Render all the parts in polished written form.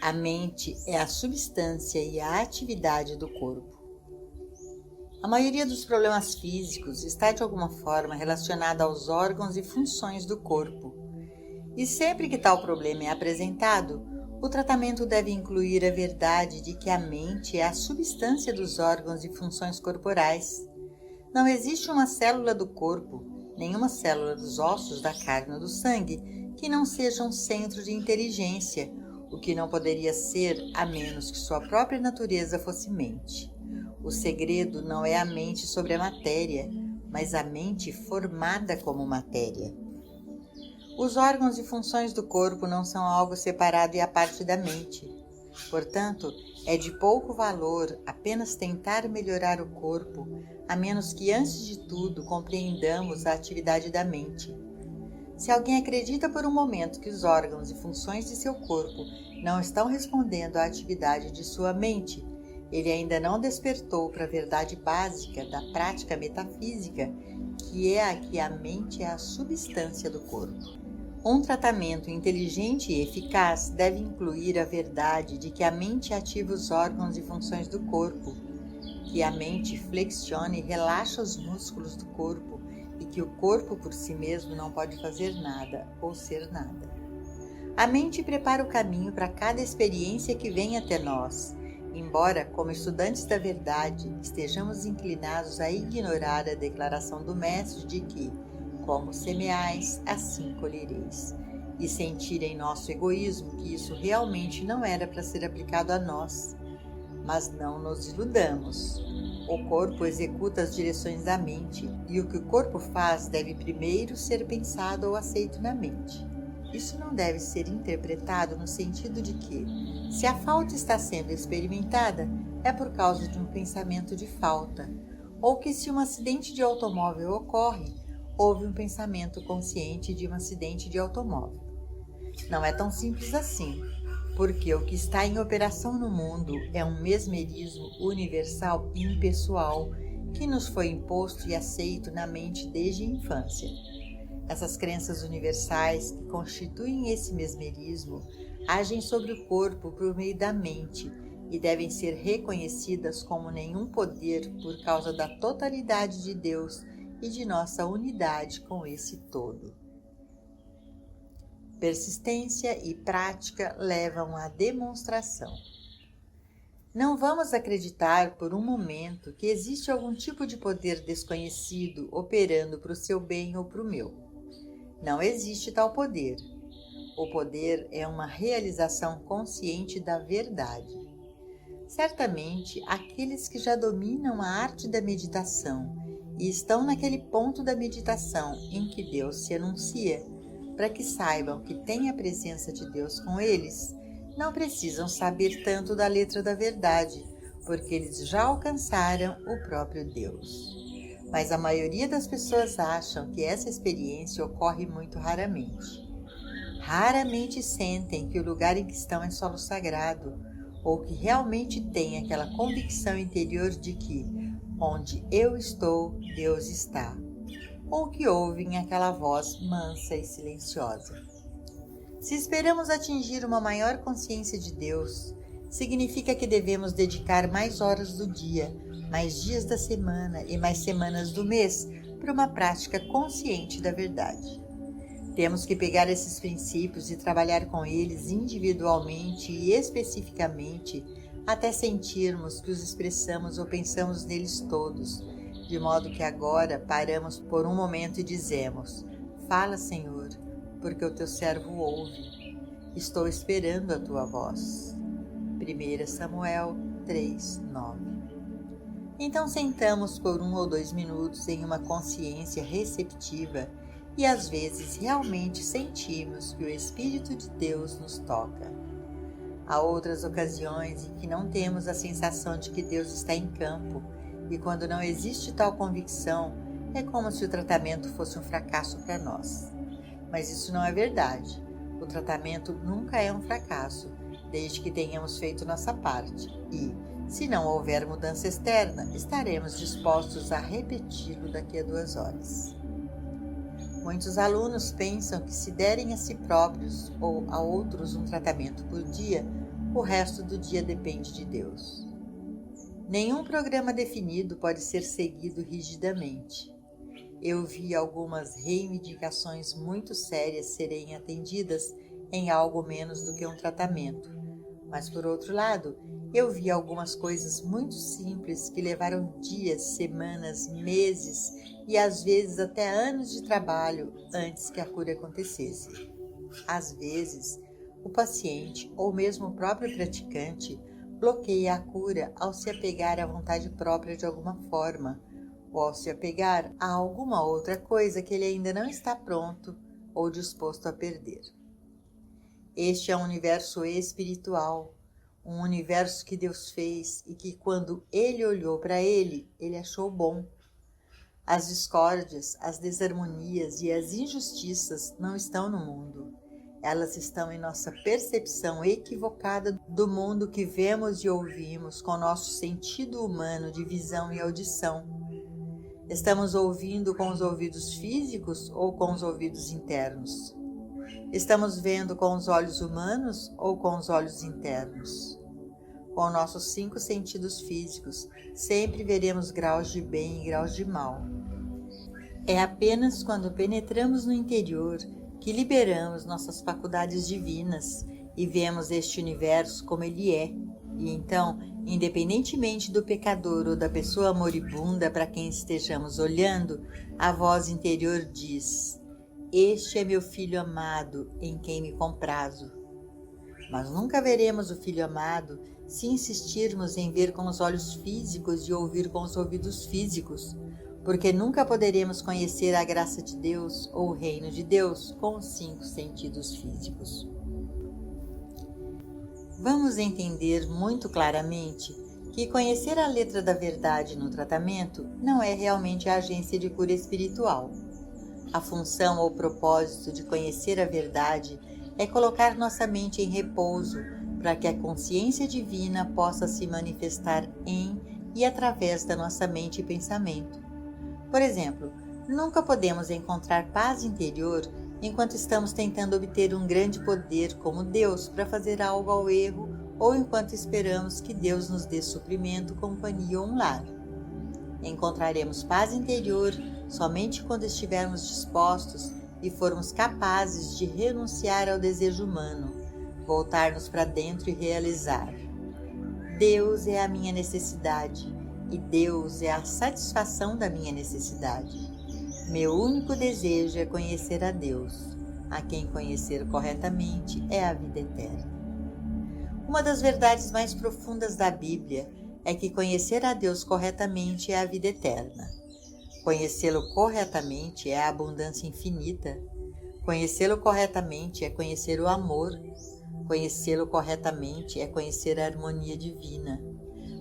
A mente é a substância e a atividade do corpo. A maioria dos problemas físicos está de alguma forma relacionada aos órgãos e funções do corpo. E sempre que tal problema é apresentado, o tratamento deve incluir a verdade de que a mente é a substância dos órgãos e funções corporais. Não existe uma célula do corpo, nenhuma célula dos ossos, da carne ou do sangue, que não seja um centro de inteligência, o que não poderia ser a menos que sua própria natureza fosse mente. O segredo não é a mente sobre a matéria, mas a mente formada como matéria. Os órgãos e funções do corpo não são algo separado e à parte da mente. Portanto, é de pouco valor apenas tentar melhorar o corpo, a menos que, antes de tudo, compreendamos a atividade da mente. Se alguém acredita por um momento que os órgãos e funções de seu corpo não estão respondendo à atividade de sua mente, ele ainda não despertou para a verdade básica da prática metafísica, que é a que a mente é a substância do corpo. Um tratamento inteligente e eficaz deve incluir a verdade de que a mente ativa os órgãos e funções do corpo, que a mente flexiona e relaxa os músculos do corpo e que o corpo por si mesmo não pode fazer nada ou ser nada. A mente prepara o caminho para cada experiência que vem até nós, embora, como estudantes da verdade, estejamos inclinados a ignorar a declaração do Mestre de que, como semeais, assim colhereis, e sentir em nosso egoísmo que isso realmente não era para ser aplicado a nós. Mas não nos iludamos. O corpo executa as direções da mente, e o que o corpo faz deve primeiro ser pensado ou aceito na mente. Isso não deve ser interpretado no sentido de que, se a falta está sendo experimentada, é por causa de um pensamento de falta, ou que se um acidente de automóvel ocorre, houve um pensamento consciente de um acidente de automóvel. Não é tão simples assim, porque o que está em operação no mundo é um mesmerismo universal e impessoal que nos foi imposto e aceito na mente desde a infância. Essas crenças universais que constituem esse mesmerismo agem sobre o corpo por meio da mente e devem ser reconhecidas como nenhum poder por causa da totalidade de Deus e de nossa unidade com esse todo. Persistência e prática levam à demonstração. Não vamos acreditar por um momento que existe algum tipo de poder desconhecido operando para o seu bem ou para o meu. Não existe tal poder. O poder é uma realização consciente da verdade. Certamente, aqueles que já dominam a arte da meditação e estão naquele ponto da meditação em que Deus se anuncia, para que saibam que tem a presença de Deus com eles, não precisam saber tanto da letra da verdade, porque eles já alcançaram o próprio Deus. Mas a maioria das pessoas acham que essa experiência ocorre muito raramente. Raramente sentem que o lugar em que estão é solo sagrado, ou que realmente têm aquela convicção interior de que, onde eu estou, Deus está, ou que ouvem aquela voz mansa e silenciosa. Se esperamos atingir uma maior consciência de Deus, significa que devemos dedicar mais horas do dia, mais dias da semana e mais semanas do mês para uma prática consciente da verdade. Temos que pegar esses princípios e trabalhar com eles individualmente e especificamente até sentirmos que os expressamos ou pensamos neles todos, de modo que agora paramos por um momento e dizemos: fala, Senhor, porque o teu servo ouve. Estou esperando a tua voz. 1 Samuel 3:9. Então sentamos por 1 ou 2 minutos em uma consciência receptiva e às vezes realmente sentimos que o Espírito de Deus nos toca. Há outras ocasiões em que não temos a sensação de que Deus está em campo, e quando não existe tal convicção, é como se o tratamento fosse um fracasso para nós. Mas isso não é verdade. O tratamento nunca é um fracasso, desde que tenhamos feito nossa parte, e, se não houver mudança externa, estaremos dispostos a repeti-lo daqui a 2 horas. Muitos alunos pensam que se derem a si próprios ou a outros um tratamento por dia, o resto do dia depende de Deus. Nenhum programa definido pode ser seguido rigidamente. Eu vi algumas reivindicações muito sérias serem atendidas em algo menos do que um tratamento, mas por outro lado, eu vi algumas coisas muito simples que levaram dias, semanas, meses e às vezes até anos de trabalho antes que a cura acontecesse. Às vezes, o paciente ou mesmo o próprio praticante bloqueia a cura ao se apegar à vontade própria de alguma forma, ou ao se apegar a alguma outra coisa que ele ainda não está pronto ou disposto a perder. Este é um universo espiritual, um universo que Deus fez e que quando Ele olhou para ele achou bom. As discórdias, as desarmonias e as injustiças não estão no mundo. Elas estão em nossa percepção equivocada do mundo que vemos e ouvimos com nosso sentido humano de visão e audição. Estamos ouvindo com os ouvidos físicos ou com os ouvidos internos? Estamos vendo com os olhos humanos ou com os olhos internos? Com nossos 5 sentidos físicos, sempre veremos graus de bem e graus de mal. É apenas quando penetramos no interior que liberamos nossas faculdades divinas e vemos este universo como ele é. E então, independentemente do pecador ou da pessoa moribunda para quem estejamos olhando, a voz interior diz: "Este é meu filho amado, em quem me comprazo." Mas nunca veremos o filho amado se insistirmos em ver com os olhos físicos e ouvir com os ouvidos físicos, porque nunca poderemos conhecer a graça de Deus ou o reino de Deus com os 5 sentidos físicos. Vamos entender muito claramente que conhecer a letra da verdade no tratamento não é realmente a agência de cura espiritual. A função ou propósito de conhecer a verdade é colocar nossa mente em repouso para que a consciência divina possa se manifestar em e através da nossa mente e pensamento. Por exemplo, nunca podemos encontrar paz interior enquanto estamos tentando obter um grande poder como Deus para fazer algo ao erro ou enquanto esperamos que Deus nos dê suprimento, companhia ou um lar. Encontraremos paz interior somente quando estivermos dispostos e formos capazes de renunciar ao desejo humano, voltar-nos para dentro e realizar: Deus é a minha necessidade e Deus é a satisfação da minha necessidade. Meu único desejo é conhecer a Deus. A quem conhecer corretamente é a vida eterna. Uma das verdades mais profundas da Bíblia é que conhecer a Deus corretamente é a vida eterna. Conhecê-lo corretamente é a abundância infinita. Conhecê-lo corretamente é conhecer o amor. Conhecê-lo corretamente é conhecer a harmonia divina.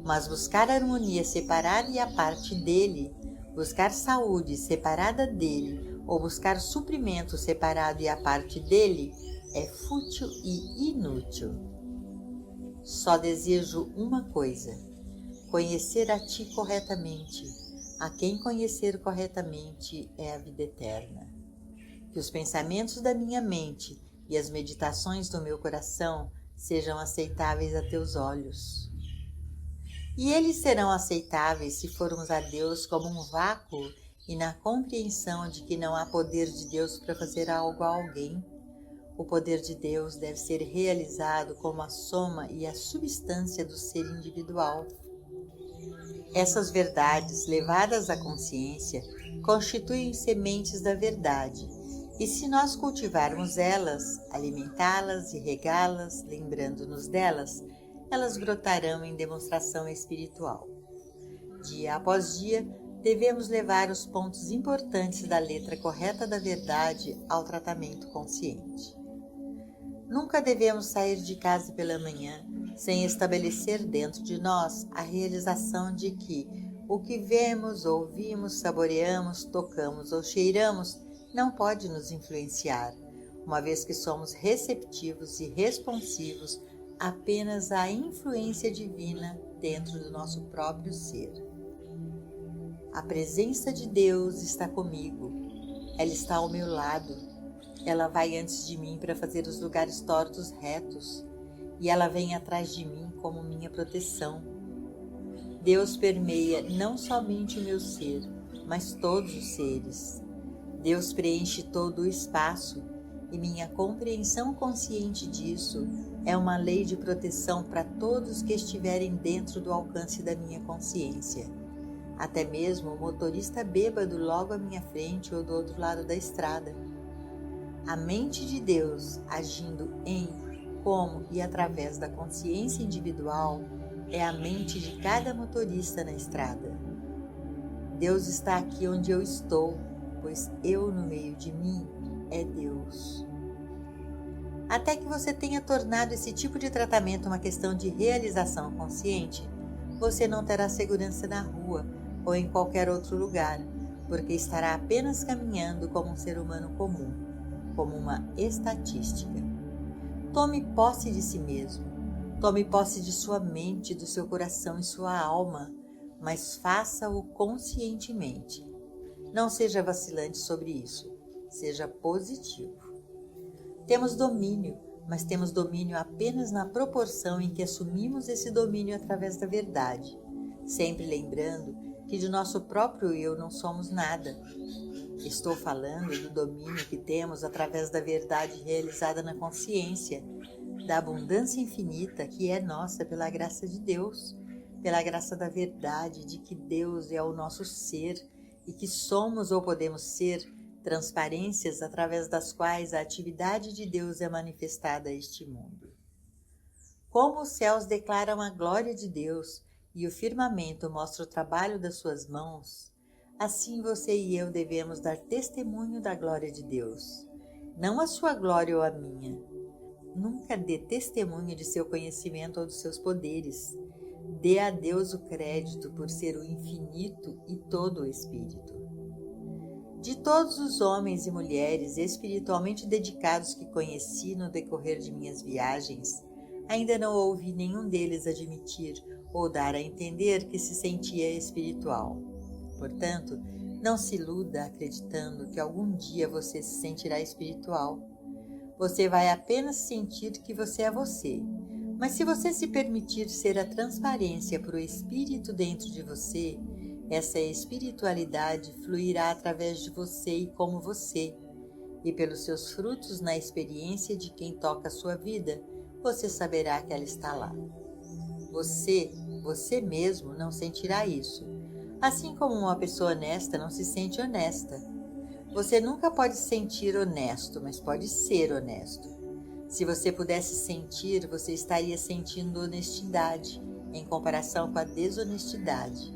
Mas buscar harmonia separada e à parte dele, buscar saúde separada dele ou buscar suprimento separado e à parte dele é fútil e inútil. Só desejo uma coisa: conhecer a ti corretamente. A quem conhecer corretamente é a vida eterna. Que os pensamentos da minha mente e as meditações do meu coração sejam aceitáveis a teus olhos. E eles serão aceitáveis se formos a Deus como um vácuo e na compreensão de que não há poder de Deus para fazer algo a alguém. O poder de Deus deve ser realizado como a soma e a substância do ser individual. Essas verdades, levadas à consciência, constituem sementes da verdade, e se nós cultivarmos elas, alimentá-las e regá-las, lembrando-nos delas, elas brotarão em demonstração espiritual. Dia após dia, devemos levar os pontos importantes da letra correta da verdade ao tratamento consciente. Nunca devemos sair de casa pela manhã sem estabelecer dentro de nós a realização de que o que vemos, ouvimos, saboreamos, tocamos ou cheiramos não pode nos influenciar, uma vez que somos receptivos e responsivos apenas à influência divina dentro do nosso próprio ser. A presença de Deus está comigo. Ela está ao meu lado. Ela vai antes de mim para fazer os lugares tortos retos, e ela vem atrás de mim como minha proteção. Deus permeia não somente o meu ser, mas todos os seres. Deus preenche todo o espaço, e minha compreensão consciente disso é uma lei de proteção para todos que estiverem dentro do alcance da minha consciência. Até mesmo o motorista bêbado logo à minha frente ou do outro lado da estrada. A mente de Deus, agindo em, como e através da consciência individual, é a mente de cada motorista na estrada. Deus está aqui onde eu estou, pois eu no meio de mim é Deus. Até que você tenha tornado esse tipo de tratamento uma questão de realização consciente, você não terá segurança na rua ou em qualquer outro lugar, porque estará apenas caminhando como um ser humano comum, como uma estatística. Tome posse de si mesmo, tome posse de sua mente, do seu coração e sua alma, mas faça-o conscientemente. Não seja vacilante sobre isso, seja positivo. Temos domínio, mas temos domínio apenas na proporção em que assumimos esse domínio através da verdade, sempre lembrando que de nosso próprio eu não somos nada. Estou falando do domínio que temos através da verdade realizada na consciência, da abundância infinita que é nossa pela graça de Deus, pela graça da verdade de que Deus é o nosso ser e que somos ou podemos ser transparências através das quais a atividade de Deus é manifestada a este mundo. Como os céus declaram a glória de Deus e o firmamento mostra o trabalho das suas mãos, assim você e eu devemos dar testemunho da glória de Deus, não a sua glória ou a minha. Nunca dê testemunho de seu conhecimento ou dos seus poderes. Dê a Deus o crédito por ser o infinito e todo o Espírito. De todos os homens e mulheres espiritualmente dedicados que conheci no decorrer de minhas viagens, ainda não ouvi nenhum deles admitir ou dar a entender que se sentia espiritual. Portanto, não se iluda acreditando que algum dia você se sentirá espiritual. Você vai apenas sentir que você é você. Mas se você se permitir ser a transparência para o Espírito dentro de você, essa espiritualidade fluirá através de você e como você, e pelos seus frutos na experiência de quem toca a sua vida, você saberá que ela está lá. Você mesmo não sentirá isso, assim como uma pessoa honesta não se sente honesta. Você nunca pode se sentir honesto, mas pode ser honesto. Se você pudesse sentir, você estaria sentindo honestidade, em comparação com a desonestidade.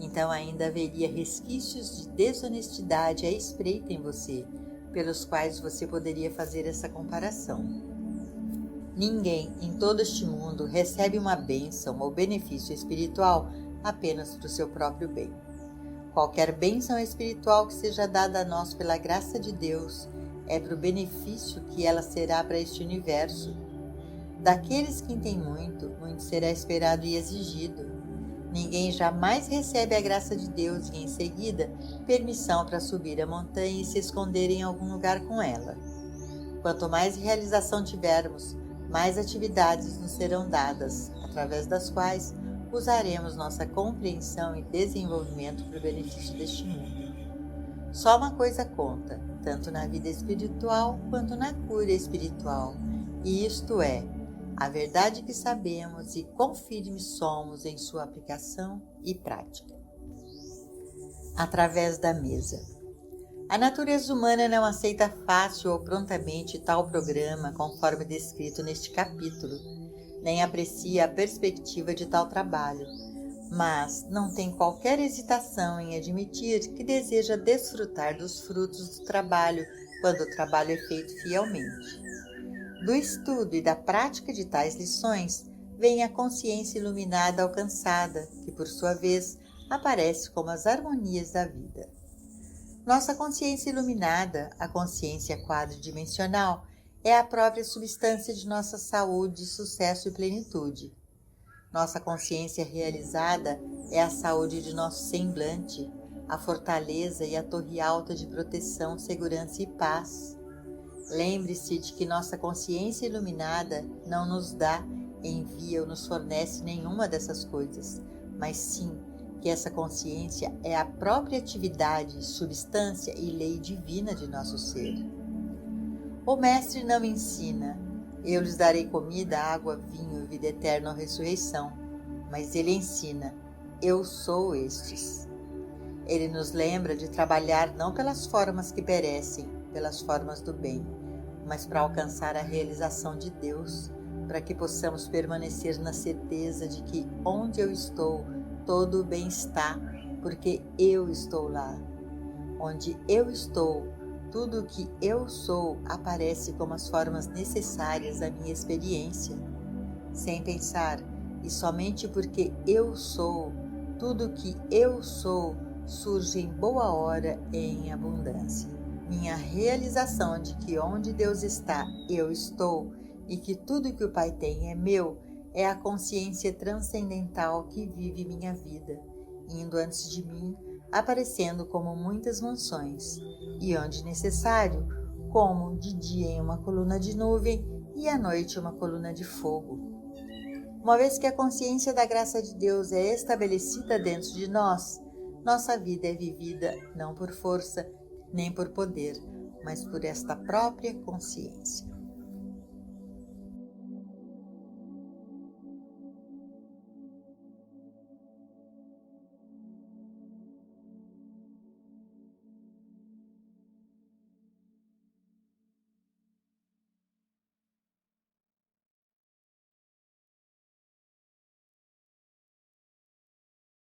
Então ainda haveria resquícios de desonestidade à espreita em você, pelos quais você poderia fazer essa comparação. Ninguém em todo este mundo recebe uma bênção ou benefício espiritual apenas para o seu próprio bem. Qualquer bênção espiritual que seja dada a nós pela graça de Deus é para o benefício que ela será para este universo. Daqueles que têm muito, muito será esperado e exigido. Ninguém jamais recebe a graça de Deus e, em seguida, permissão para subir a montanha e se esconder em algum lugar com ela. Quanto mais realização tivermos, mais atividades nos serão dadas, através das quais usaremos nossa compreensão e desenvolvimento para o benefício deste mundo. Só uma coisa conta, tanto na vida espiritual quanto na cura espiritual, e isto é, a verdade que sabemos e quão firmes somos em sua aplicação e prática. Através da mesa. A natureza humana não aceita fácil ou prontamente tal programa conforme descrito neste capítulo, nem aprecia a perspectiva de tal trabalho, mas não tem qualquer hesitação em admitir que deseja desfrutar dos frutos do trabalho quando o trabalho é feito fielmente. Do estudo e da prática de tais lições vem a consciência iluminada alcançada, que por sua vez aparece como as harmonias da vida. Nossa consciência iluminada, a consciência quadridimensional, é a própria substância de nossa saúde, sucesso e plenitude. Nossa consciência realizada é a saúde de nosso semblante, a fortaleza e a torre alta de proteção, segurança e paz. Lembre-se de que nossa consciência iluminada não nos dá, envia ou nos fornece nenhuma dessas coisas, mas sim que essa consciência é a própria atividade, substância e lei divina de nosso ser. O Mestre não me ensina: eu lhes darei comida, água, vinho, vida eterna ou ressurreição, mas ele ensina: eu sou estes. Ele nos lembra de trabalhar não pelas formas que perecem, pelas formas do bem, mas para alcançar a realização de Deus, para que possamos permanecer na certeza de que onde eu estou, todo o bem está, porque eu estou lá. Onde eu estou, tudo o que eu sou aparece como as formas necessárias à minha experiência. Sem pensar, e somente porque eu sou, tudo o que eu sou surge em boa hora e em abundância. Minha realização de que onde Deus está, eu estou, e que tudo que o Pai tem é meu, é a consciência transcendental que vive minha vida, indo antes de mim, aparecendo como muitas mansões, e onde necessário, como de dia em uma coluna de nuvem e à noite uma coluna de fogo. Uma vez que a consciência da graça de Deus é estabelecida dentro de nós, nossa vida é vivida não por força nem por poder, mas por esta própria consciência.